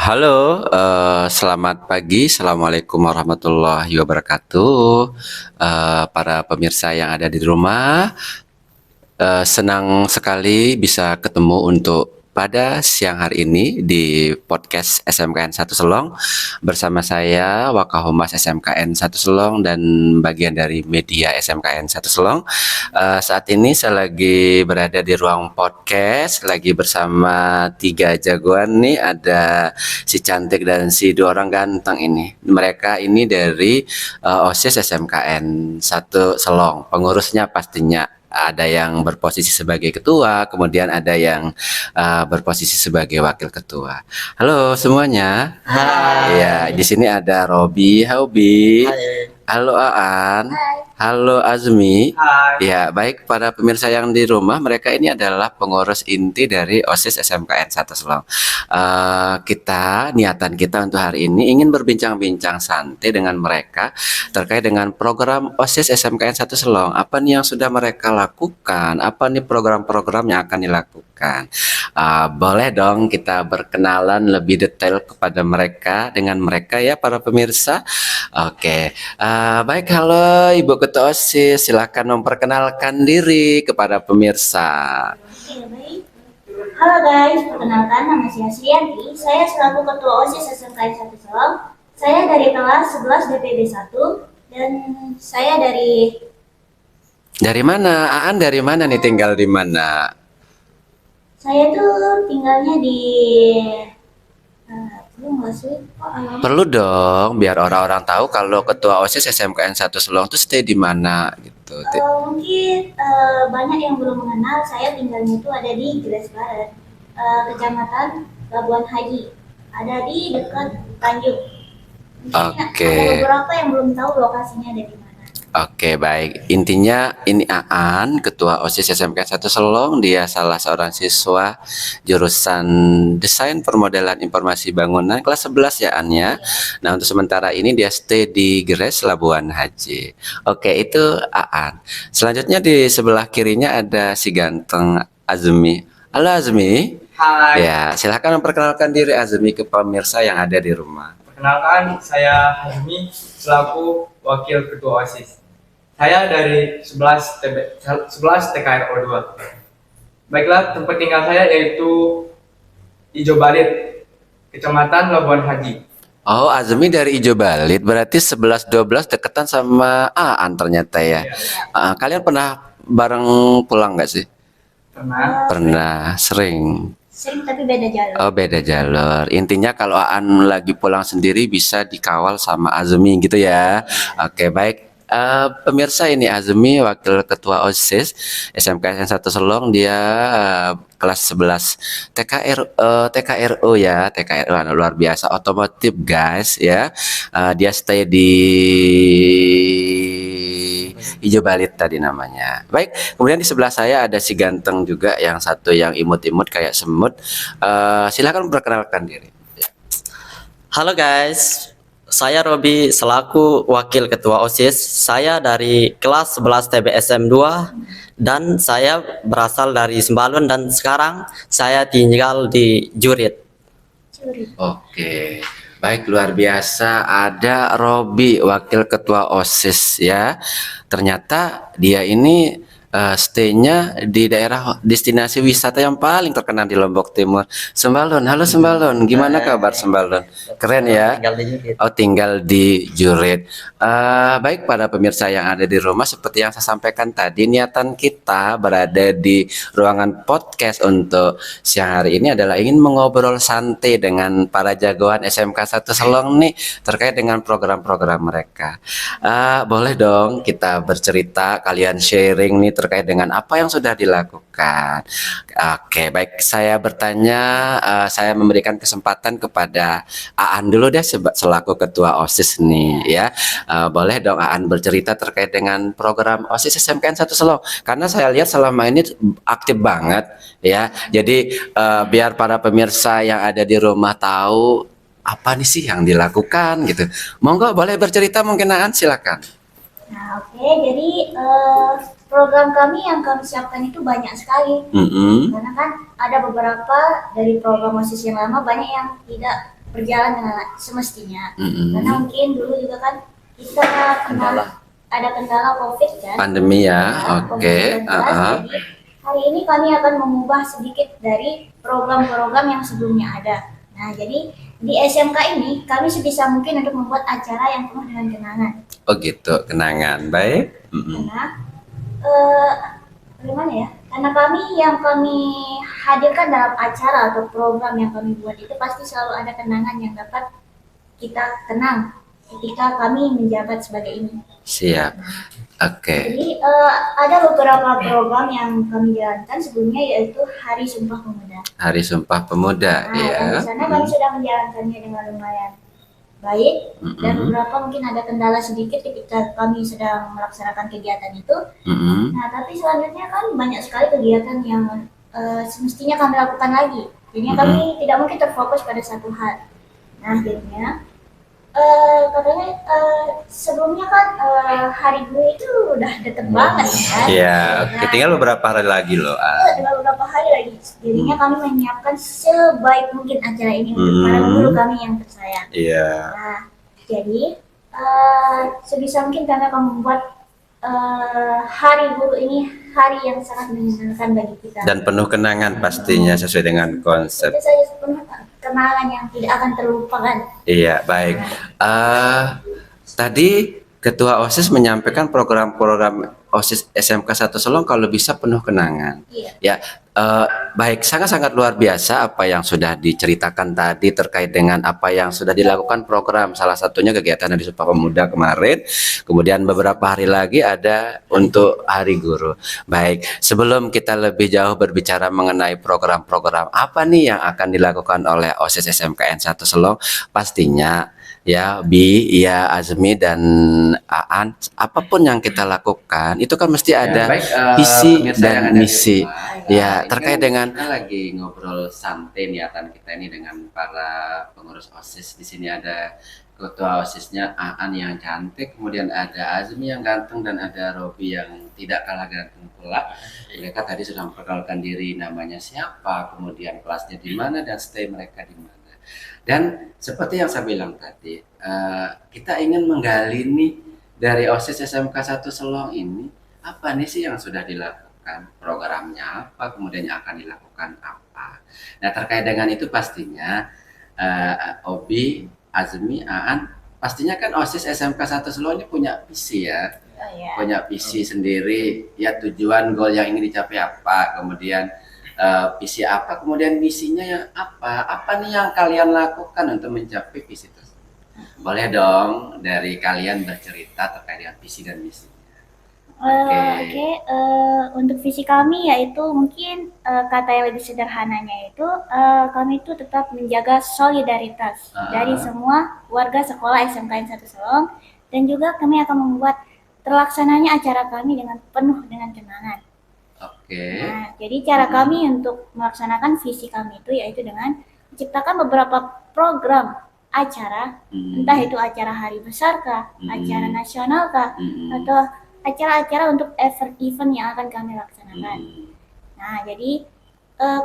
Halo, selamat pagi. Assalamualaikum warahmatullahi wabarakatuh. Para pemirsa yang ada di rumah, senang sekali bisa ketemu untuk pada siang hari ini di podcast SMKN 1 Selong bersama saya Wakahumas SMKN 1 Selong dan bagian dari media SMKN 1 Selong. Saat ini saya lagi berada di ruang podcast, lagi bersama tiga jagoan nih, ada si cantik dan si dua orang ganteng ini. Mereka ini dari OSIS SMKN 1 Selong, pengurusnya pastinya. Ada yang berposisi sebagai ketua, kemudian ada yang berposisi sebagai wakil ketua. Halo semuanya. Hai. Ya, di sini ada Robi, Haubi. Hai. Halo Aan. Hai. Halo Azmi. Hai. Ya, baik para pemirsa yang di rumah, mereka ini adalah pengurus inti dari OSIS SMKN 1 Selong. Niatan kita untuk hari ini ingin berbincang-bincang santai dengan mereka terkait dengan program OSIS SMKN 1 Selong. Apa nih yang sudah mereka lakukan? Apa nih program-program yang akan dilakukan? Boleh dong kita berkenalan lebih detail kepada mereka dengan mereka ya para pemirsa. Oke, baik, halo Ibu Ketua OSIS, silakan memperkenalkan diri kepada pemirsa. Oke, baik. Halo guys, perkenalkan nama saya Sriyanti. Saya selaku Ketua OSIS SMKN 1 Selong. Saya dari kelas 11 DPB 1 dan saya Dari mana? Aan dari mana nih, tinggal di mana? saya tuh tinggalnya di perlu nggak sih? Kok alamat? Perlu dong, biar orang-orang tahu kalau Ketua OSIS SMKN 1 Selong itu stay di mana gitu. Mungkin banyak yang belum mengenal, saya tinggalnya itu ada di Gres Barat, Kecamatan Labuan Haji, ada di dekat Tanjung. Mungkin Oke. ada beberapa yang belum tahu lokasinya ada di mana. Oke, baik. Intinya ini Aan, Ketua OSIS SMKN 1 Selong. Dia salah seorang siswa jurusan Desain Permodelan Informasi Bangunan kelas 11 ya, Aan ya. Nah, untuk sementara ini dia stay di Gres Labuan Haji. Oke, itu Aan. Selanjutnya di sebelah kirinya ada si ganteng Azmi. Halo Azmi. Hai. Ya, silahkan memperkenalkan diri Azmi ke pemirsa yang ada di rumah. Perkenalkan, saya Hazmi selaku Wakil Ketua OSIS. Saya dari 11 TKRO 2. Baiklah, tempat tinggal saya yaitu Ijo Balit, Kecamatan Labuan Haji. Oh, Azmi dari Ijo Balit, berarti 11-12 deketan sama Aan ternyata ya. Iya. Kalian pernah bareng pulang nggak sih? Pernah. Pernah, sering. Sering tapi beda jalur. Oh, beda jalur. Intinya kalau Aan lagi pulang sendiri bisa dikawal sama Azmi gitu ya. Oke, baik. Pemirsa, ini Azmi, Wakil Ketua OSIS SMKN 1 Selong. Dia kelas 11 TKRO ya. TKRO luar biasa, otomotif guys ya. Dia stay di Ijo Balit tadi namanya. Baik, kemudian di sebelah saya ada si ganteng juga, yang satu yang imut-imut kayak semut. Silakan perkenalkan diri. Halo guys, saya Robi selaku Wakil Ketua OSIS. Saya dari kelas 11 TBSM 2 dan saya berasal dari Sembalun dan sekarang saya tinggal di Jurit. Oke, baik, luar biasa. Ada Robi, Wakil Ketua OSIS ya. Ternyata dia ini stay-nya di daerah destinasi wisata yang paling terkenal di Lombok Timur, Sembalun. Halo Sembalun, gimana kabar Sembalun? Keren ya. Tinggal di Jurit. Oh, tinggal di Jurit. Baik, para pemirsa yang ada di rumah, seperti yang saya sampaikan tadi, niatan kita berada di ruangan podcast untuk siang hari ini adalah ingin mengobrol santai dengan para jagoan SMK 1 Selong nih terkait dengan program-program mereka. Boleh dong kita bercerita, kalian sharing nih terkait dengan apa yang sudah dilakukan. Oke, baik, saya bertanya, saya memberikan kesempatan kepada Aan dulu deh selaku Ketua OSIS nih ya. Boleh dong Aan bercerita terkait dengan program OSIS SMKN 1 Selong, karena saya lihat selama ini aktif banget ya. Jadi biar para pemirsa yang ada di rumah tahu apa nih sih yang dilakukan gitu. Monggo boleh bercerita mungkin Aan, silakan. Nah, oke, jadi program kami yang kami siapkan itu banyak sekali. Mm-mm. Karena kan ada beberapa dari program OSIS yang lama, banyak yang tidak berjalan dengan semestinya. Mm-mm. Karena mungkin dulu juga kan kita pernah ada kendala COVID kan. Pandemi ya, oke. COVID-19. Jadi hari ini kami akan mengubah sedikit dari program-program yang sebelumnya ada. Nah, jadi di SMK ini kami sebisa mungkin untuk membuat acara yang penuh dengan kenangan. Oh gitu, kenangan. Baik. Mm-mm. Karena bagaimana ya? Karena kami hadirkan dalam acara atau program yang kami buat itu pasti selalu ada kenangan yang dapat kita kenang ketika kami menjabat sebagai ini. Siap. Oke. Jadi ada beberapa program yang kami jalankan sebelumnya yaitu Hari Sumpah Pemuda. Hari Sumpah Pemuda, Nah, ya. dan di sana kami sudah menjalankannya dengan lumayan baik dan Mm-mm. beberapa mungkin ada kendala sedikit ketika kami sedang melaksanakan kegiatan itu. Mm-mm. Nah, tapi selanjutnya kan banyak sekali kegiatan yang semestinya kami lakukan lagi. Jadinya kami tidak mungkin terfokus pada satu hal. Nah, jadinya katanya sebelumnya kan hari gue itu udah deket banget kan. Iya, oke. Nah, Tinggal beberapa hari lagi loh. tinggal beberapa hari lagi. Jadinya kami menyiapkan sebaik mungkin acara ini untuk para guru kami yang tersayang. Iya. Nah, jadi sebisa mungkin kami akan membuat hari guru ini hari yang sangat menyenangkan bagi kita. Dan penuh kenangan pastinya sesuai dengan konsep. Itu saja penuh kenangan yang tidak akan terlupakan. Iya, baik. Tadi Ketua OSIS menyampaikan program-program OSIS SMK 1 Selong kalau bisa penuh kenangan. Iya. Ya, baik, sangat-sangat luar biasa apa yang sudah diceritakan tadi terkait dengan apa yang sudah dilakukan program. Salah satunya kegiatan dari Sumpah Pemuda kemarin. Kemudian beberapa hari lagi ada untuk Hari Guru. Baik, sebelum kita lebih jauh berbicara mengenai program-program apa nih yang akan dilakukan oleh OSIS SMKN 1 Selong, pastinya ya Bi, ya Azmi dan Aan, apapun yang kita lakukan itu kan mesti ada visi dan misi. Ya, terkait dengan kita lagi ngobrol santai niatan kita ini dengan para pengurus OSIS. Di sini ada ketua OSISnya Aan yang cantik, kemudian ada Azmi yang ganteng dan ada Robi yang tidak kalah ganteng pula. Mereka tadi sudah memperkenalkan diri, namanya siapa, kemudian kelasnya di mana dan stay mereka di mana. Dan seperti yang saya bilang tadi, kita ingin menggali nih dari OSIS SMK 1 Selong ini, apa nih sih yang sudah dilakukan, programnya apa, kemudian yang akan dilakukan apa. Nah, terkait dengan itu pastinya Obi, Azmi, Aan, pastinya kan OSIS SMK 1 Selong ini punya visi ya. Oh, iya. Punya visi sendiri, ya tujuan goal yang ingin dicapai apa, kemudian visi apa, kemudian misinya yang apa nih yang kalian lakukan untuk mencapai visi tersebut. Boleh dong dari kalian bercerita terkait dengan visi dan misinya. Oke, untuk visi kami yaitu mungkin kata yang lebih sederhananya itu kami itu tetap menjaga solidaritas dari semua warga sekolah SMKN 1 Selong, dan juga kami akan membuat terlaksananya acara kami dengan penuh dengan kenangan. Oke. Nah, jadi cara kami untuk melaksanakan visi kami itu yaitu dengan menciptakan beberapa program acara, entah itu acara hari besar kah, acara nasional kah, atau acara-acara untuk event yang akan kami laksanakan. Nah, jadi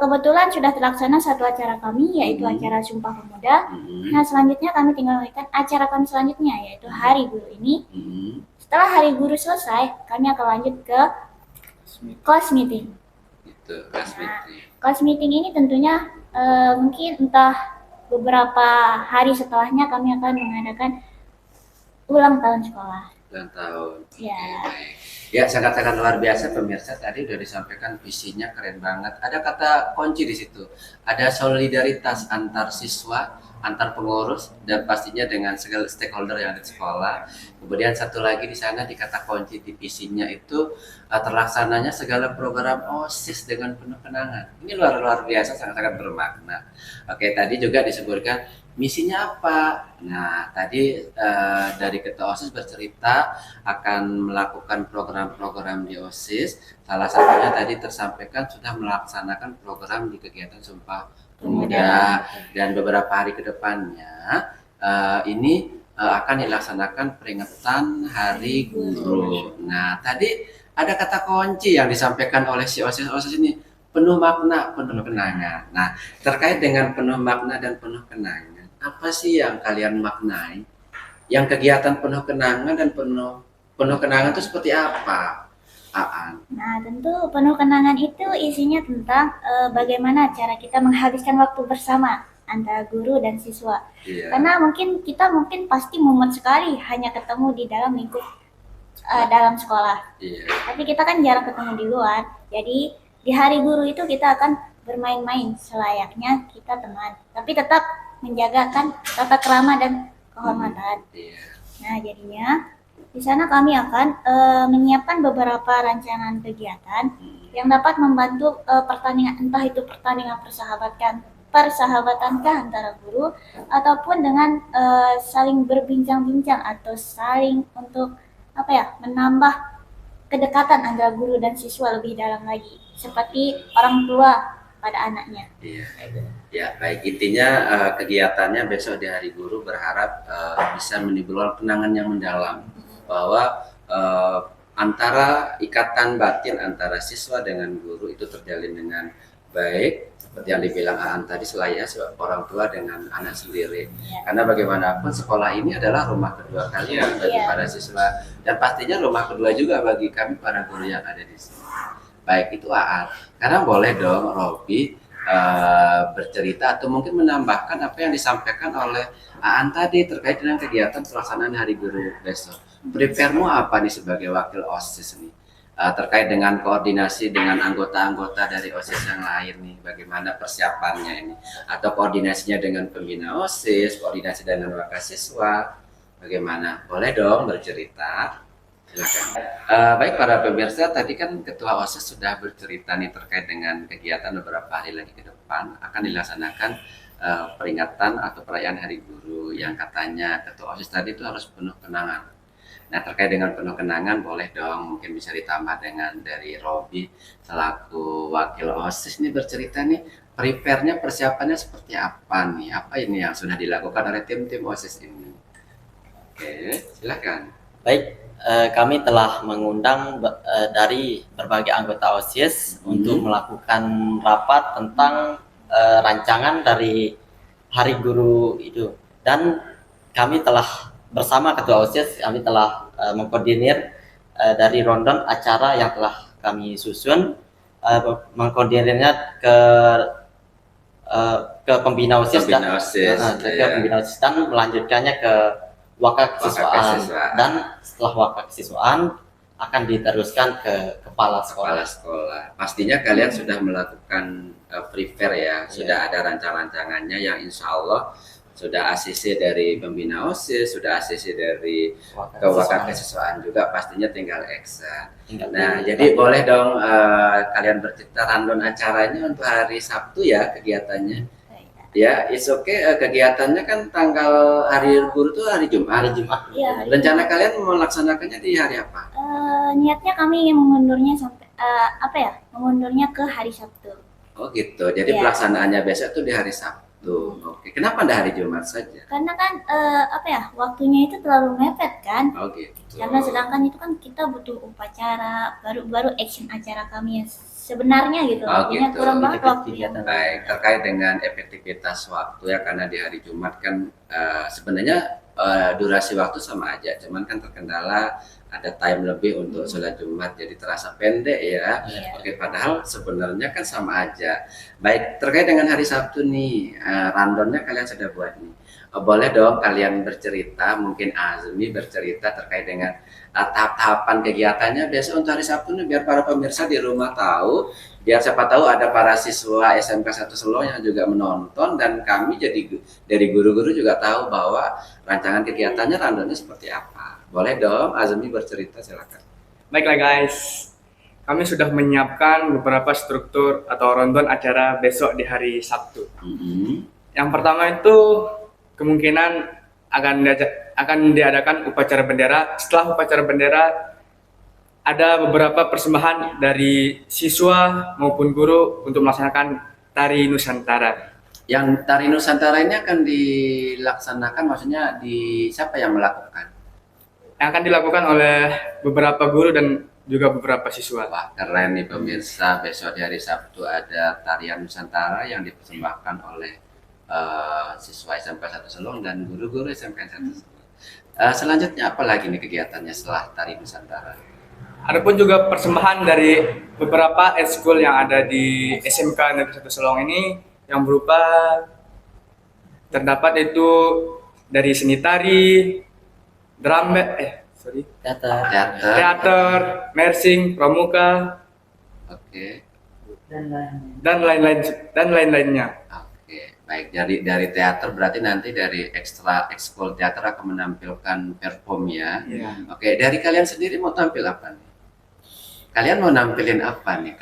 kebetulan sudah terlaksana satu acara kami yaitu acara Sumpah Pemuda. Nah, selanjutnya kami tinggal melanjutkan acara kami selanjutnya yaitu Hari Guru ini. Setelah Hari Guru selesai, kami akan lanjut ke class meeting. Itu class meeting. Class meeting ini tentunya mungkin entah beberapa hari setelahnya kami akan mengadakan ulang tahun sekolah. Ulang tahun. Ya. Baik. Ya, sangat-sangat luar biasa pemirsa, tadi udah disampaikan visinya keren banget. Ada kata kunci di situ. Ada solidaritas antar siswa, antar pengurus, dan pastinya dengan segala stakeholder yang ada di sekolah. Kemudian satu lagi di sana di kata kunci di visinya itu terlaksananya segala program OSIS dengan penuh kenangan. Ini luar biasa, sangat-sangat bermakna. Oke, tadi juga disebutkan misinya apa. Nah, tadi dari ketua OSIS bercerita akan melakukan program-program di OSIS. Salah satunya tadi tersampaikan sudah melaksanakan program di kegiatan Sumpah Pemuda, dan beberapa hari ke depannya ini akan dilaksanakan peringatan Hari Guru. Nah, tadi ada kata kunci yang disampaikan oleh si OSIS ini, penuh makna, penuh kenangan. Nah, terkait dengan penuh makna dan penuh kenangan, apa sih yang kalian maknai? Yang kegiatan penuh kenangan dan penuh penuh kenangan itu seperti apa? Aan. Nah, tentu penuh kenangan itu isinya tentang bagaimana cara kita menghabiskan waktu bersama antara guru dan siswa. Iya. Karena kita pasti mumet sekali hanya ketemu di dalam lingkup dalam sekolah. Iya. Tapi kita kan jarang ketemu di luar. Jadi di hari guru itu kita akan bermain-main selayaknya kita teman. Tapi tetap menjaga kan tata krama dan kehormatan. Iya. Nah, jadinya di sana kami akan menyiapkan beberapa rancangan kegiatan yang dapat membantu pertandingan, entah itu pertandingan persahabatankah antara guru ataupun dengan saling berbincang-bincang atau saling untuk menambah kedekatan antara guru dan siswa lebih dalam lagi, seperti orang tua pada anaknya. Iya. Ya, baik. Intinya kegiatannya besok di Hari Guru berharap bisa menimbulkan kenangan yang mendalam bahwa antara ikatan batin antara siswa dengan guru itu terjalin dengan baik, seperti yang dibilang Aan tadi, selayaknya orang tua dengan anak sendiri. Karena bagaimanapun sekolah ini adalah rumah kedua kalian bagi para siswa, dan pastinya rumah kedua juga bagi kami para guru yang ada di sini. Baik, itu Aan. Karena boleh dong Robi bercerita atau mungkin menambahkan apa yang disampaikan oleh Aan tadi terkait dengan kegiatan pelaksanaan Hari Guru besok. Prepare-mu apa nih sebagai wakil OSIS nih? Terkait dengan koordinasi dengan anggota-anggota dari OSIS yang lain nih, bagaimana persiapannya ini? Atau koordinasinya dengan pembina OSIS, koordinasi dengan wakasiswa, bagaimana? Boleh dong bercerita. Silakan. Baik para pemirsa, tadi kan Ketua OSIS sudah bercerita nih terkait dengan kegiatan beberapa hari lagi ke depan akan dilaksanakan peringatan atau perayaan Hari Guru yang katanya Ketua OSIS tadi itu harus penuh kenangan. Nah, terkait dengan penuh kenangan, boleh dong mungkin bisa ditambah dengan dari Robi selaku wakil OSIS nih bercerita nih, prepare-nya, persiapannya seperti apa nih? Apa ini yang sudah dilakukan oleh tim-tim OSIS ini? Oke, silakan. Baik, kami telah mengundang dari berbagai anggota OSIS untuk melakukan rapat tentang rancangan dari Hari Guru itu, dan kami telah bersama Ketua OSIS, kami telah mengkoordinir dari rundown acara yang telah kami susun, mengkoordinirnya ke pembina OSIS dan pembina OSIS, dan melanjutkannya ke wakasiswaan, dan setelah wakasiswaan akan diteruskan ke kepala sekolah. Pastinya kalian sudah melakukan prepare ya, sudah ada rancang-rancangannya yang insya Allah sudah ACC dari pembina OSIS, sudah ACC dari kewakasiswaan juga, pastinya tinggal eksa. Nah, jadi boleh dong kalian bercerita rundown acaranya untuk hari Sabtu ya kegiatannya. Ya, it's okay. Kegiatannya kan tanggal Hari Guru itu hari Jumat. Iya, Rencana kalian melaksanakannya di hari apa? niatnya kami ingin mengundurnya sampai mengundurnya ke hari Sabtu. Oh gitu. Jadi pelaksanaannya besok itu di hari Sabtu. Oke. Kenapa ada hari Jumat saja? Karena kan waktunya itu terlalu mepet kan. Oh gitu. Karena sedangkan itu kan kita butuh upacara, baru action acara kami yang sebenarnya gitu. Oh, Artinya gitu. kurang banget waktunya. Baik, terkait dengan efektivitas waktu ya, karena di hari Jumat kan sebenarnya durasi waktu sama aja, cuman kan terkendala ada time lebih untuk sholat Jumat, jadi terasa pendek ya. Oke, padahal sebenarnya kan sama aja. Baik, terkait dengan hari Sabtu nih, rundownnya kalian sudah buat nih. Boleh dong kalian bercerita, mungkin Azmi bercerita terkait dengan tahap-tahapan kegiatannya besok untuk hari Sabtu nih, biar para pemirsa di rumah tahu, biar siapa tahu ada para siswa SMK 1 Selo yang juga menonton, dan kami jadi dari guru-guru juga tahu bahwa rancangan kegiatannya rundownnya seperti apa. Boleh dong Azmi bercerita, silakan. Baiklah guys, kami sudah menyiapkan beberapa struktur atau rundown acara besok di hari Sabtu. Yang pertama itu kemungkinan akan diadakan upacara bendera. Setelah upacara bendera, ada beberapa persembahan dari siswa maupun guru untuk melaksanakan tari Nusantara. Yang tari Nusantara ini akan dilaksanakan, maksudnya siapa yang melakukan? Yang akan dilakukan oleh beberapa guru dan juga beberapa siswa. Wah, keren nih pemirsa, besok di hari Sabtu ada tarian Nusantara yang dipersembahkan oleh siswa SMK 1 Selong dan guru-guru SMK 1 Selong. Selanjutnya apa lagi nih kegiatannya setelah Tari Nusantara? Adapun juga persembahan dari beberapa ekskul yang ada di SMK Negeri 1 Selong ini yang berupa terdapat itu dari seni tari, drum teater, mersing, pramuka, Oke. dan lain-lainnya. Oke, baik, dari teater berarti nanti dari ekskul teater akan menampilkan perform ya. Iya. Oke, dari kalian sendiri mau tampil apa nih? Kalian mau nampilin apa nih?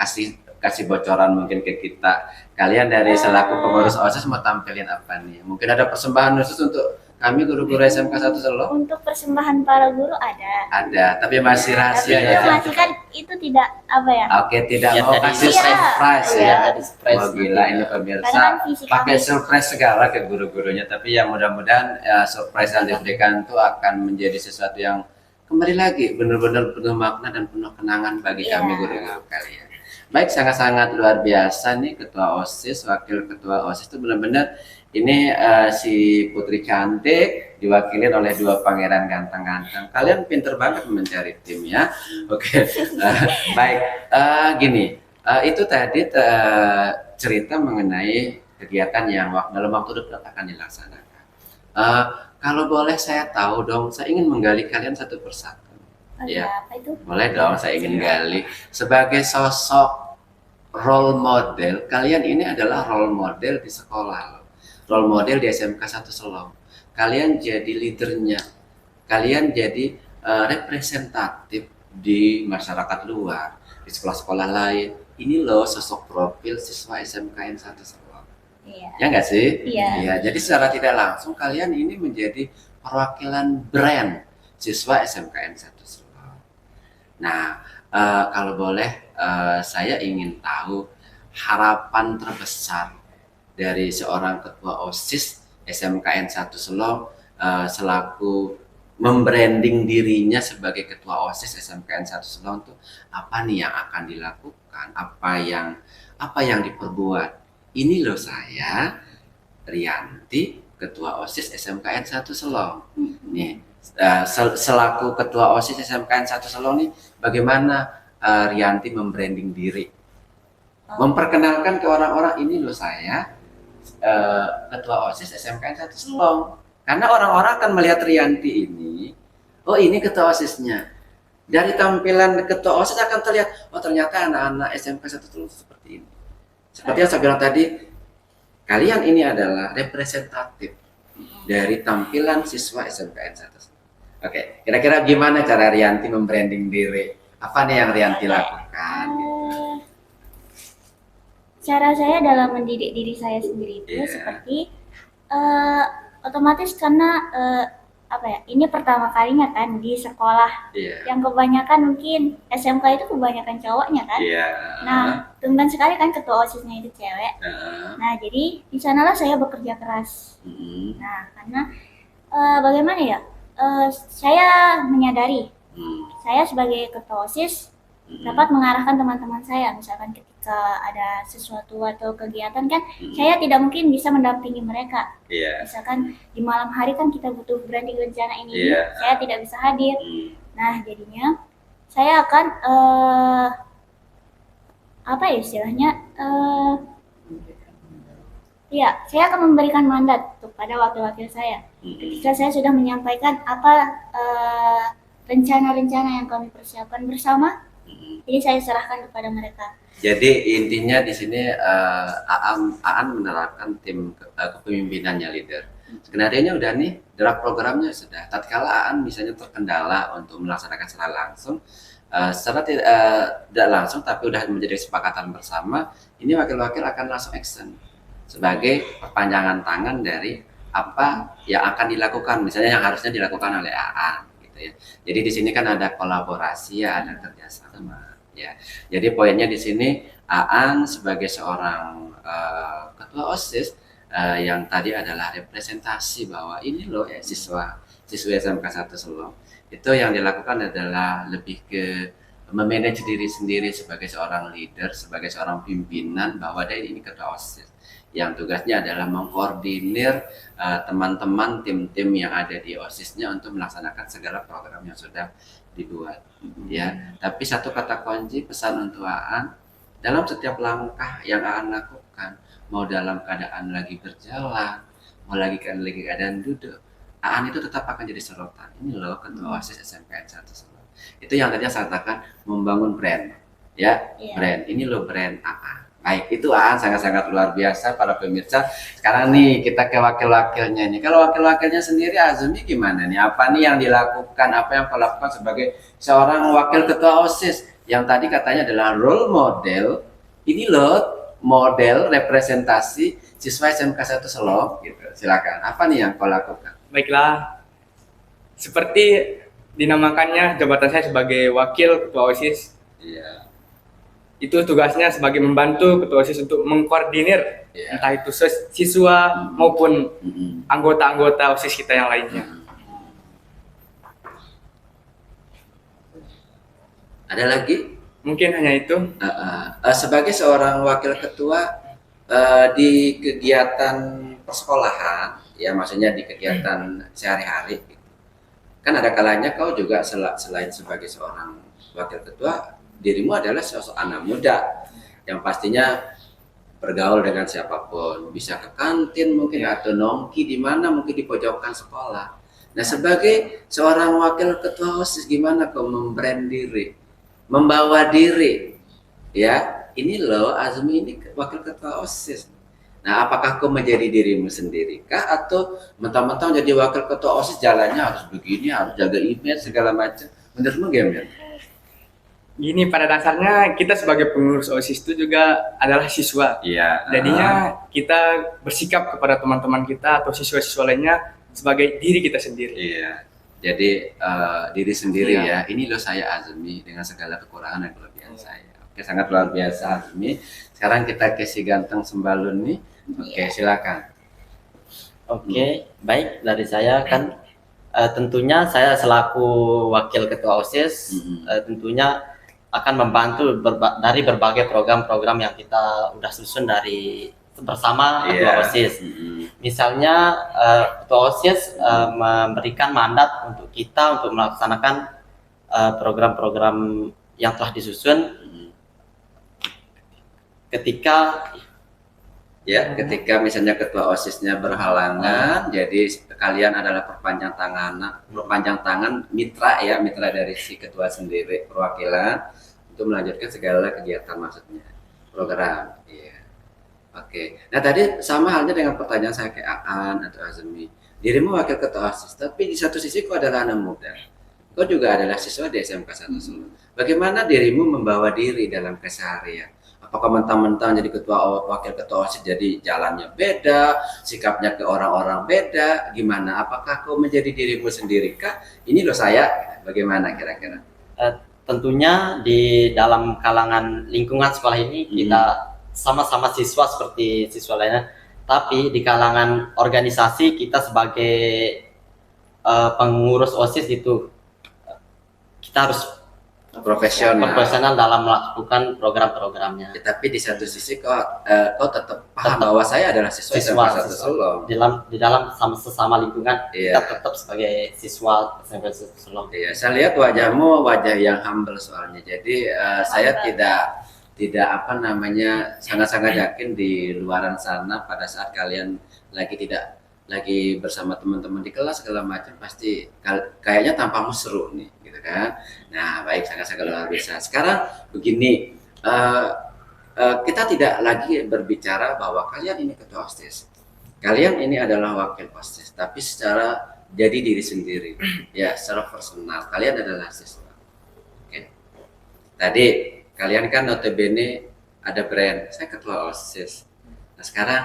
Kasih bocoran mungkin ke kita. Kalian dari selaku pengurus OSIS mau tampilin apa nih? Mungkin ada persembahan khusus untuk kami guru-guru SMK 1 Selong? Untuk persembahan para guru ada. Ada, tapi masih Tapi rahasia itu ya. masih kan itu tidak apa ya? Oke, tidak Ya, mau tadi kasih iya. surprise Iya, ya. tadi surprise. Wah gila ini Karena pemirsa kan visi pakai kami- surprise segala ke guru-gurunya, tapi ya mudah-mudahan surprise yang diberikan itu akan menjadi sesuatu yang kembali lagi benar-benar penuh makna dan penuh kenangan bagi Iya. kami guru-guru kalian. Baik, sangat-sangat luar biasa nih ketua OSIS, wakil ketua OSIS itu benar-benar ini si Putri cantik diwakili oleh dua pangeran ganteng-ganteng. Kalian pinter banget mencari tim ya. Oke, baik. Gini, itu tadi cerita mengenai kegiatan yang dalam waktu dekat akan dilaksanakan. Kalau boleh saya tahu dong, saya ingin menggali kalian satu persatu. Oh, Iya. iya, apa itu? Boleh dong, saya ingin gali. Sebagai sosok role model, kalian ini adalah role model di sekolah loh. Role model di SMK 1 Selong. Kalian jadi leadernya. Kalian jadi representatif di masyarakat luar, di sekolah-sekolah lain. Ini loh sosok profil siswa SMKN 1 Selong. Iya. Ya nggak sih? Iya. Jadi secara tidak langsung kalian ini menjadi perwakilan brand siswa SMKN 1 Selong. Nah, kalau boleh saya ingin tahu harapan terbesar dari seorang ketua OSIS SMKN 1 Selong selaku membranding dirinya sebagai ketua OSIS SMKN 1 Selong itu apa nih yang akan dilakukan, apa yang diperbuat. Ini loh saya Rianti, ketua OSIS SMKN 1 Selong. Nih, selaku ketua OSIS SMKN 1 Selong nih bagaimana Rianti membranding diri, memperkenalkan ke orang-orang ini loh saya ketua OSIS SMKN 1 Selong, karena orang-orang akan melihat Rianti ini, oh ini ketua OSISnya. Dari tampilan ketua OSIS akan terlihat, oh ternyata anak-anak SMK 1 Selong seperti ini. Seperti yang saya bilang tadi, kalian ini adalah representatif dari tampilan siswa SMKN 1 Selong. Oke, kira-kira gimana cara Rianti membranding diri? Apa nih yang Rianti lakukan? Cara saya dalam mendidik diri saya sendiri itu Iya. seperti otomatis karena apa ya, ini pertama kalinya kan di sekolah Iya. yang kebanyakan mungkin SMK itu kebanyakan cowoknya kan. Iya. Nah, tumben sekali kan ketua OSISnya itu cewek. Nah, jadi di sanalah saya bekerja keras. Nah, karena bagaimana ya, saya menyadari saya sebagai ketua OSIS dapat mengarahkan teman-teman saya, misalkan ketika ada sesuatu atau kegiatan kan saya tidak mungkin bisa mendampingi mereka. Iya. Misalkan di malam hari kan kita butuh branding rencana ini, Iya. saya tidak bisa hadir. Nah, jadinya saya akan apa ya istilahnya, ya saya akan memberikan mandat kepada wakil-wakil saya. Ketika saya sudah menyampaikan apa rencana-rencana yang kami persiapkan bersama, jadi saya serahkan kepada mereka. Jadi intinya di sini Aan menerapkan tim kepemimpinannya leader. Skenario-nya udah nih, draft programnya sudah. Tatkala Aan misalnya terkendala untuk melaksanakan secara langsung, secara tidak langsung tapi udah menjadi kesepakatan bersama, ini wakil-wakil akan langsung action sebagai perpanjangan tangan dari apa yang akan dilakukan, misalnya yang harusnya dilakukan oleh Aan gitu ya. Jadi di sini kan ada kolaborasi ya, ada kerjasama. Ya, jadi poinnya di sini Aan sebagai seorang ketua OSIS yang tadi adalah representasi bahwa ini loh ya siswa SMK 1 Selong. Itu yang dilakukan adalah lebih ke memanage diri sendiri sebagai seorang leader, sebagai seorang pimpinan bahwa dia ini ketua OSIS. yang tugasnya adalah mengkoordinir teman-teman tim-tim yang ada di OSIS-nya untuk melaksanakan segala program yang sudah dibuat ya. Tapi satu kata kunci pesan untuk Aan, dalam setiap langkah yang Aan lakukan, mau dalam keadaan lagi berjalan, mau lagi keadaan duduk, Aan itu tetap akan jadi sorotan. Ini loh ketua OSIS SMPN 1 Solo. Itu yang tadi saya katakan, membangun brand ya. Iya. Brand, ini loh brand Aan. Baik, itu Aan sangat-sangat luar biasa para pemirsa. Sekarang nih kita ke wakil-wakilnya nih. Kalau wakil-wakilnya sendiri Azmi gimana nih? Apa nih yang dilakukan? Apa yang kau lakukan sebagai seorang wakil ketua OSIS yang tadi katanya adalah role model? Ini loh model representasi siswa SMK 1 Solo gitu. Silakan. Apa nih yang kau lakukan? Baiklah, seperti dinamakannya jabatan saya sebagai wakil ketua OSIS, Iya. itu tugasnya sebagai membantu ketua OSIS untuk mengkoordinir Iya. entah itu siswa maupun Mm-mm. anggota-anggota OSIS kita yang lainnya. Ada lagi? Mungkin hanya itu. Sebagai seorang wakil ketua di kegiatan persekolahan, ya maksudnya di kegiatan sehari-hari, kan ada kalanya kau juga selain sebagai seorang wakil ketua, dirimu adalah sosok anak muda yang pastinya bergaul dengan siapapun, bisa ke kantin mungkin atau nongki di mana, mungkin di pojokan sekolah. Nah, sebagai seorang wakil ketua OSIS, gimana kau membrand diri, membawa diri, ya ini loh Azmi ini wakil ketua OSIS. Nah, apakah kau menjadi dirimu sendiri kah, atau mentang-mentang jadi wakil ketua OSIS jalannya harus begini, harus jaga image segala macam? Menurutmu gimana? Gini, pada dasarnya kita sebagai pengurus OSIS itu juga adalah siswa. Iya. Jadinya kita bersikap kepada teman-teman kita atau siswa-siswa lainnya sebagai diri kita sendiri. Iya. Jadi diri sendiri Iya. ya. Ini loh saya Azmi dengan segala kekurangan dan kelebihan saya. Oke, sangat luar biasa Azmi. Sekarang kita ke si ganteng sembalun nih. Oke, silakan. Oke, baik dari saya kan tentunya saya selaku wakil ketua OSIS tentunya akan membantu dari berbagai program-program yang kita udah susun dari bersama ketua OSIS. Misalnya ketua OSIS memberikan mandat untuk kita untuk melaksanakan program-program yang telah disusun ketika ketika misalnya ketua OSIS-nya berhalangan, jadi kalian adalah perpanjang tangan mitra ya, mitra dari si ketua sendiri, perwakilan untuk melanjutkan segala kegiatan maksudnya program. Iya. Oke. Nah, tadi sama halnya dengan pertanyaan saya ke Aan atau Azmi. Dirimu wakil ketua OSIS, tapi di satu sisi kau adalah anak muda. Kau juga adalah siswa di SMK 1 Solo. Bagaimana dirimu membawa diri dalam keseharian? Apakah mentang-mentang jadi wakil ketua OSIS jadi jalannya beda, sikapnya ke orang-orang beda, gimana? Apakah kau menjadi dirimu sendiri kah? Ini loh saya, bagaimana kira-kira? tentunya di dalam kalangan lingkungan sekolah ini kita sama-sama siswa seperti siswa lainnya, tapi di kalangan organisasi kita sebagai pengurus OSIS itu kita harus profesional dalam melakukan program-programnya. Ya, tapi di satu sisi kau tetap paham bahwa saya adalah siswa SMK 1 Solo. Di dalam sesama lingkungan kita tetap sebagai siswa SMK 1 Solo. Iya, saya lihat wajahmu wajah yang humble soalnya. Jadi saya tidak sangat-sangat yakin di luaran sana pada saat kalian lagi bersama teman-teman di kelas segala macam, pasti kayaknya tampakmu seru nih gitu kan. Nah, baik, sangat-sangat luar biasa. Sekarang begini, kita tidak lagi berbicara bahwa kalian ini ketua OSIS, kalian ini adalah wakil OSIS, tapi secara jadi diri sendiri, ya secara personal kalian adalah siswa. Oke. Tadi kalian kan notabene ada brand, saya ketua OSIS. Nah, sekarang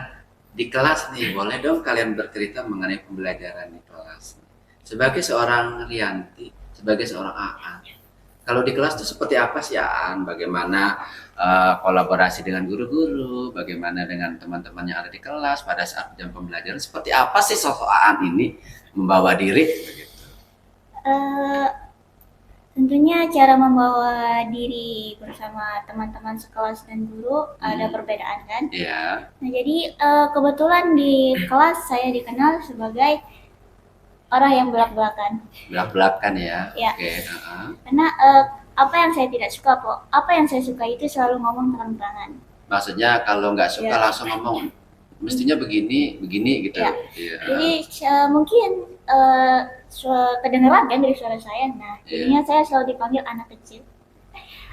di kelas nih, boleh dong kalian bercerita mengenai pembelajaran di kelas. Sebagai seorang Rianti, sebagai seorang Aan, kalau di kelas itu seperti apa sih Aan? Bagaimana kolaborasi dengan guru-guru? Bagaimana dengan teman-teman yang ada di kelas pada saat jam pembelajaran? Seperti apa sih sosok Aan ini membawa diri? Begitu. Tentunya cara membawa diri bersama teman-teman sekelas dan guru ada perbedaan kan. Iya. Nah, jadi kebetulan di kelas saya dikenal sebagai orang yang belak-belakan. Belak-belakan ya. Ya. Oke. Heeh. Karena apa yang saya tidak suka kok, apa yang saya suka itu selalu ngomong terang-terangan. Maksudnya kalau nggak suka Iya. langsung ngomong, mestinya begini, begini gitu. Iya. Iya. Jadi mungkin kedengeran kan dari suara saya. Nah, Iya. jadinya saya selalu dipanggil anak kecil.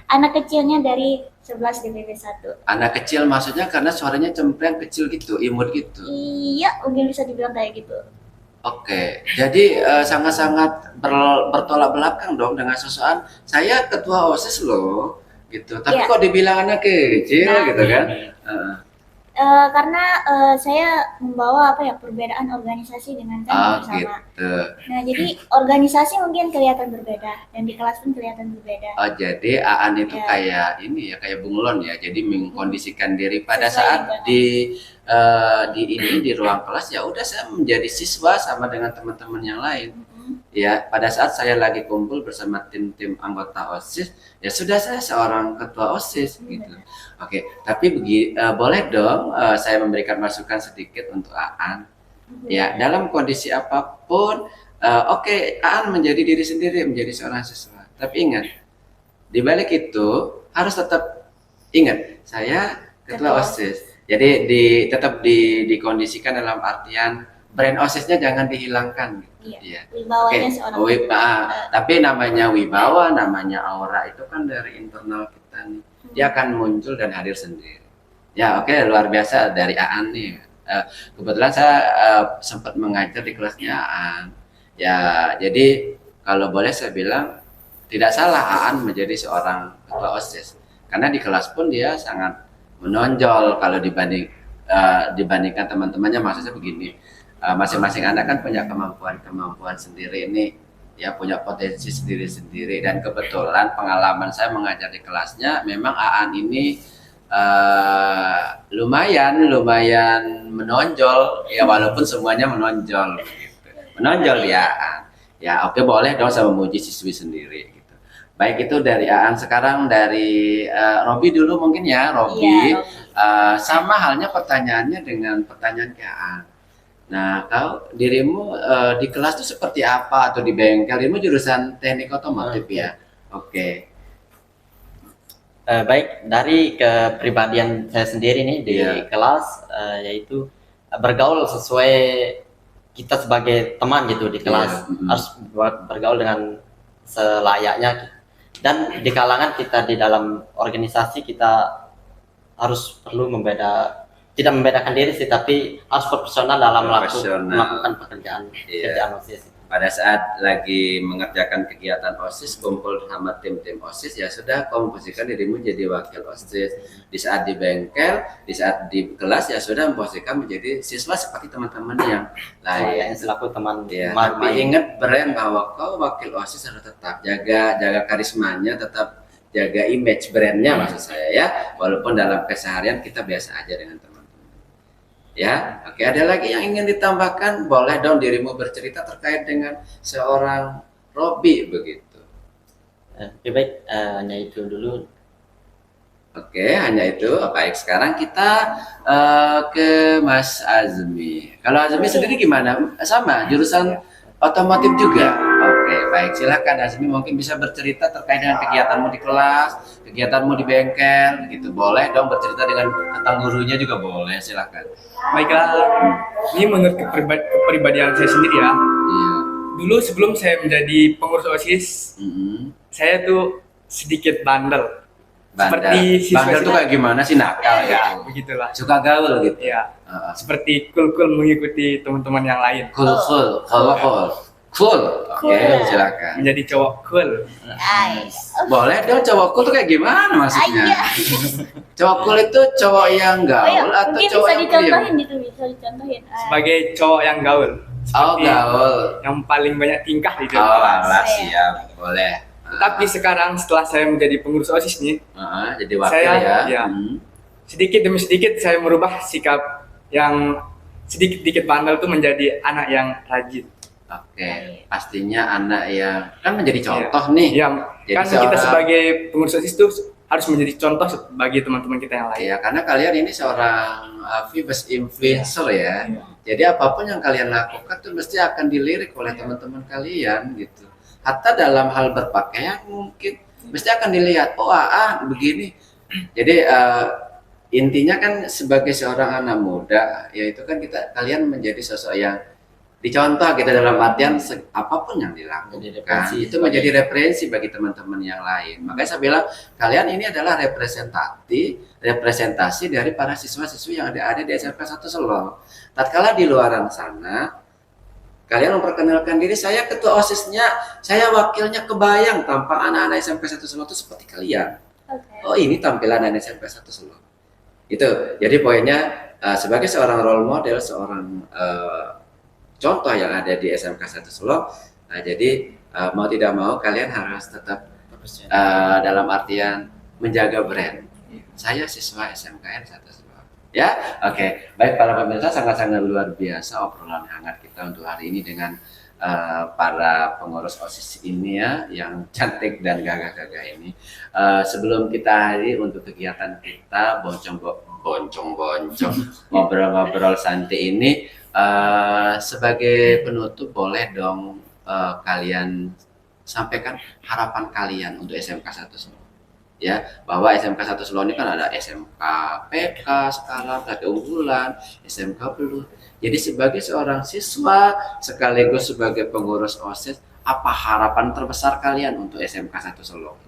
Anak kecilnya dari 11 DPP 1. Anak kecil maksudnya karena suaranya cempreng kecil gitu, imut gitu. Iya, mungkin bisa dibilang kayak gitu. Oke, jadi sangat-sangat bertolak belakang dong dengan sosokan saya ketua OSIS loh, gitu. Tapi Iya. kok dibilang anak kecil Nah. gitu kan? Heeh. Karena saya membawa perbedaan organisasi dengan Oh bersama. gitu. Nah, jadi organisasi mungkin kelihatan berbeda dan di kelas pun kelihatan berbeda. Oh jadi Aan itu Ya. kayak ini ya, kayak bunglon ya. Jadi mengkondisikan diri pada Sesuai saat dengan- di ruang kelas ya udah saya menjadi siswa sama dengan teman-teman yang lain. Ya, pada saat saya lagi kumpul bersama tim-tim anggota OSIS, ya sudah saya seorang ketua OSIS gitu. Oke, tapi boleh dong saya memberikan masukan sedikit untuk Aan. Ya, dalam kondisi apapun, oke, Aan menjadi diri sendiri, menjadi seorang siswa. Tapi ingat, di balik itu harus tetap ingat, saya ketua Ketua. OSIS. Jadi tetap dikondisikan dalam artian brand OSIS-nya jangan dihilangkan. Gitu. Iya. Ya. Wibawanya Oke, seorang tapi namanya wibawa, namanya aura itu kan dari internal kita nih. Dia akan muncul dan hadir sendiri. Ya, oke, luar biasa dari Aan nih. Kebetulan saya sempat mengajar di kelasnya Aan. Ya, jadi kalau boleh saya bilang tidak salah Aan menjadi seorang ketua OSIS. Karena di kelas pun dia sangat menonjol kalau dibandingkan teman-temannya. Maksudnya begini. Masing-masing anak kan punya kemampuan sendiri ini, ya punya potensi sendiri-sendiri, dan kebetulan pengalaman saya mengajar di kelasnya memang Aan ini lumayan menonjol ya, walaupun semuanya menonjol gitu. Menonjol di Aan ya. Oke, boleh dong saya memuji siswi sendiri gitu. Baik, itu dari Aan. Sekarang dari Robi dulu mungkin ya. Robi, Iya, sama halnya pertanyaannya dengan pertanyaan ke Aan. Nah, kau dirimu di kelas itu seperti apa atau di bengkel? Dirimu jurusan teknik otomotif ya? Oke. Baik, dari kepribadian saya sendiri nih di Iya. kelas, yaitu bergaul sesuai kita sebagai teman gitu di kelas. Iya, Harus bergaul dengan selayaknya, dan di kalangan kita di dalam organisasi kita harus perlu tidak membedakan diri sih, tapi harus profesional dalam Profesional. melakukan pekerjaan Iya. OSIS. Pada saat lagi mengerjakan kegiatan OSIS, kumpul sama tim-tim OSIS, ya sudah komposisikan dirimu jadi wakil OSIS. Di saat di bengkel, di saat di kelas, ya sudah memposisikan menjadi siswa seperti teman-teman yang lain. Selayaknya selaku teman Ya, main. tapi ingat brand bahwa kau wakil OSIS harus tetap jaga karismanya, tetap jaga image brandnya maksud saya ya. Walaupun dalam keseharian kita biasa aja dengan teman-teman. Ya, oke, ada lagi yang ingin ditambahkan? Boleh dong dirimu bercerita terkait dengan seorang Robi begitu. Lebih baik hanya itu dulu. Oke, hanya itu. Baik, sekarang kita ke Mas Azmi. Kalau Azmi sendiri gimana? Sama, jurusan otomotif juga? Oke, baik. Silakan Azmi, mungkin bisa bercerita terkait dengan kegiatanmu di kelas, kegiatanmu di bengkel, gitu. Boleh dong bercerita tentang gurunya juga boleh, silakan. Baiklah, ini menurut kepribadian saya sendiri ya. Iya. Dulu sebelum saya menjadi pengurus OSIS, Mm-mm. saya tuh sedikit bandel. Bandel. Seperti Bandel tuh kayak gimana sih, nakal ya? Begitulah. Suka gaul gitu. Ya, Heeh. seperti cool-cool mengikuti teman-teman yang lain. Cool. Oke, Cool. silakan. Menjadi cowok cool. Nice. Boleh dong, cowok cool tuh kayak gimana maksudnya? Aja. Cowok cool itu cowok yang Oh, gaul iya, atau mungkin cowok bisa yang dicontohin pendiam? gitu, bisa dicontohin. Sebagai cowok yang gaul. Oh, Seperti gaul. yang paling banyak tingkah di Oh, dalam kelas. alah, siap. Boleh. Tapi sekarang setelah saya menjadi pengurus OSIS nih, Jadi wakil Saya, ya. ya. Hmm. sedikit demi sedikit saya merubah sikap yang sedikit-sedikit bandel tuh menjadi anak yang rajin. Oke, pastinya anak yang kan menjadi contoh nih. Iya, Jadi kan kita seorang- sebagai pengurus OSIS itu harus menjadi contoh bagi teman-teman kita yang lain. Iya, karena kalian ini seorang famous influencer ya. Iya. Jadi apapun yang kalian lakukan tuh mesti akan dilirik oleh teman-teman kalian gitu. Hatta dalam hal berpakaian mungkin mesti akan dilihat, oh begini. Jadi intinya kan sebagai seorang anak muda, yaitu kan kalian menjadi sosok yang dicontoh gitu dalam artian apapun yang dilakukan Menjadi referensi itu menjadi referensi bagi teman-teman yang lain. Makanya saya bilang kalian ini adalah representasi dari para siswa-siswi yang ada di SMK 1 Selong. Tatkala di luaran sana kalian memperkenalkan diri, saya ketua OSISnya, saya wakilnya, kebayang tampang anak-anak SMK 1 Selong itu seperti kalian. Oke. Oh, ini tampilan anak SMK 1 Selong. Itu. Jadi poinnya sebagai seorang role model, seorang contoh yang ada di SMK 1 Selong. Jadi mau tidak mau kalian harus tetap dalam artian menjaga brand. Saya siswa SMKN 1 Selong. Ya, oke. Baik para pemirsa, sangat-sangat luar biasa obrolan hangat kita untuk hari ini dengan para pengurus OSIS ini ya, yang cantik dan gagah-gagah ini. Sebelum kita akhiri untuk kegiatan kita boncong ngobrol-ngobrol santai ini, sebagai penutup boleh dong kalian sampaikan harapan kalian untuk SMK 1 Selong. Ya, bahwa SMK 1 Selong ini kan ada SMK PK sekarang, keunggulan, SMK Belut. Jadi sebagai seorang siswa sekaligus sebagai pengurus OSIS, apa harapan terbesar kalian untuk SMK 1 Selong?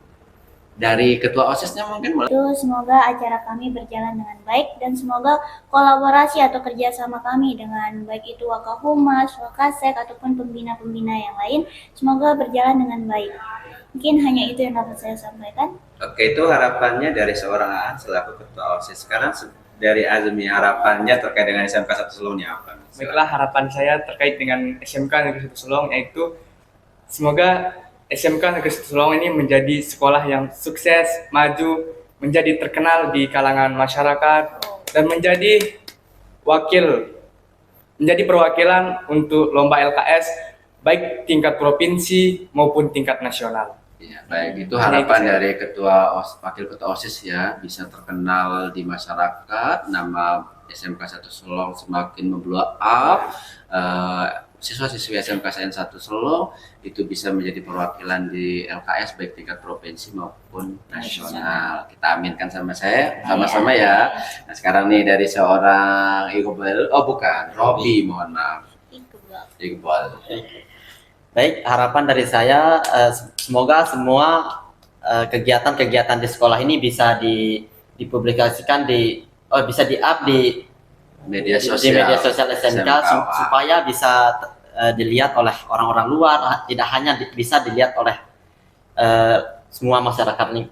Dari ketua OSISnya mungkin mulai. Itu semoga acara kami berjalan dengan baik dan semoga kolaborasi atau kerjasama kami dengan baik itu Wakahumas, Wakasek ataupun pembina-pembina yang lain semoga berjalan dengan baik. Mungkin hanya itu yang dapat saya sampaikan. Oke, itu harapannya dari seorang Aan selaku ketua OSIS. Sekarang dari Azmi, harapannya terkait dengan SMK 1 Selong ini apa? Baiklah, harapan saya terkait dengan SMK Negeri 1 Selong yaitu semoga SMK Negeri 1 Selong ini menjadi sekolah yang sukses, maju, menjadi terkenal di kalangan masyarakat dan menjadi perwakilan untuk lomba LKS baik tingkat provinsi maupun tingkat nasional. Ya, baik, itu harapan dari wakil ketua OSIS ya, bisa terkenal di masyarakat, nama SMK 1 Selong semakin memblow up, siswa-siswi SMK 1 Selong itu bisa menjadi perwakilan di LKS baik tingkat provinsi maupun nasional. Kita aminkan sama-sama ya. Nah, sekarang nih dari seorang Robi, mohon maaf. Iqbal. Baik, harapan dari saya semoga semua kegiatan-kegiatan di sekolah ini bisa dipublikasikan bisa di-up di media di sosial, media sosial SMK supaya bisa dilihat oleh orang-orang luar, tidak hanya bisa dilihat oleh semua masyarakat nih,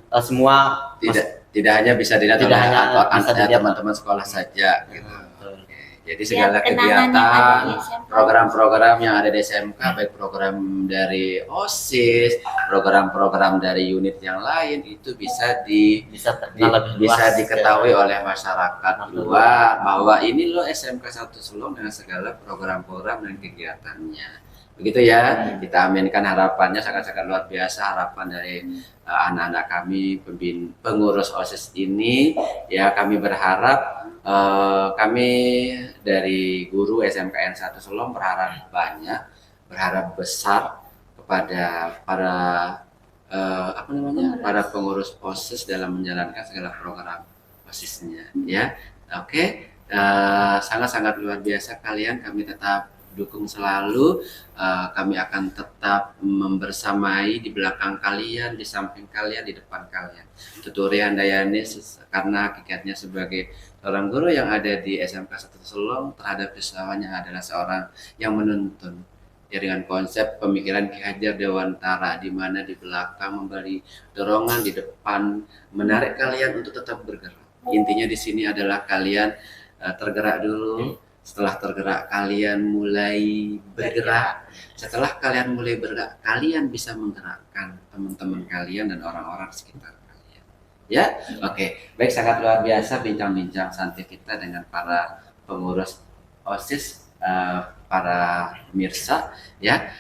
tidak hanya bisa dilihat Tidak oleh hanya bisa dilihat teman-teman sekolah saja gitu. Oke. Jadi segala kenangan yang ada kegiatan, di SMK. program-program yang ada di SMK, baik program dari OSIS, program-program dari unit yang lain itu bisa terkenal lebih luas, bisa diketahui oleh masyarakat luar bahwa ini loh SMK 1 Selong dengan segala program-program dan kegiatannya. Begitu ya, kita aminkan harapannya sangat-sangat luar biasa, harapan dari anak-anak kami pengurus OSIS ini. Ya, kami berharap kami dari guru SMKN 1 Selong berharap besar kepada para pengurus OSIS dalam menjalankan segala program OSISnya ya. Oke, sangat-sangat luar biasa kalian, kami tetap dukung selalu, kami akan tetap membersamai di belakang kalian, di samping kalian, di depan kalian. Tuturi Handayani karena hakikatnya sebagai seorang guru yang ada di SMK 1 Selong terhadap siswanya adalah seorang yang menuntun ya, dengan konsep pemikiran Ki Hajar Dewantara, di mana di belakang memberi dorongan, di depan menarik kalian untuk tetap bergerak. Intinya di sini adalah kalian tergerak dulu. Setelah tergerak, kalian mulai bergerak. Setelah kalian mulai bergerak, kalian bisa menggerakkan teman-teman kalian dan orang-orang sekitar kalian. Ya, oke. Baik, sangat luar biasa bincang-bincang santai kita dengan para pengurus OSIS para pemirsa ya.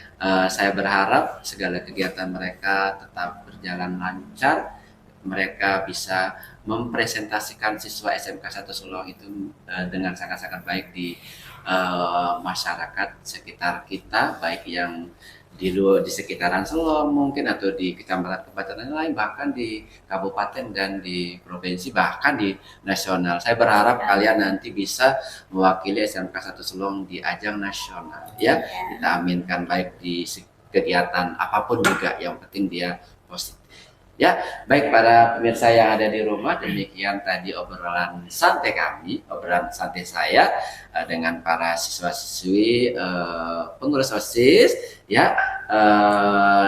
Saya berharap segala kegiatan mereka tetap berjalan lancar, mereka bisa mempresentasikan siswa SMK 1 Selong itu dengan sangat-sangat baik di masyarakat sekitar kita, baik yang di sekitaran Selong mungkin, atau di kecamatan-kecamatan lain, bahkan di kabupaten dan di provinsi, bahkan di nasional. Saya berharap kalian nanti bisa mewakili SMK 1 Selong di ajang nasional ya. Kita aminkan, baik di kegiatan apapun juga, yang penting dia positif. Ya, baik para pemirsa yang ada di rumah, demikian tadi obrolan santai kami, obrolan santai saya dengan para siswa-siswi pengurus OSIS ya.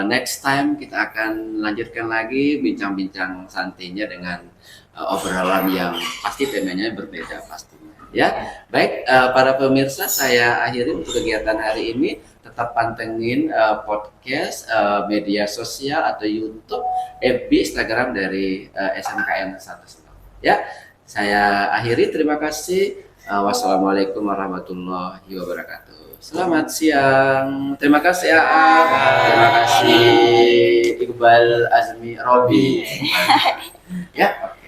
Next time kita akan lanjutkan lagi bincang-bincang santainya dengan obrolan yang pasti temanya berbeda pastinya. Ya, baik para pemirsa, saya akhiri untuk kegiatan hari ini. Tetap pantengin podcast, media sosial atau YouTube, FB, Instagram dari SMKN 1 Selong. Ya, saya akhiri. Terima kasih. Wassalamualaikum warahmatullahi wabarakatuh. Selamat siang. Terima kasih Aang. Terima kasih Iqbal Azmi Robi. Ya.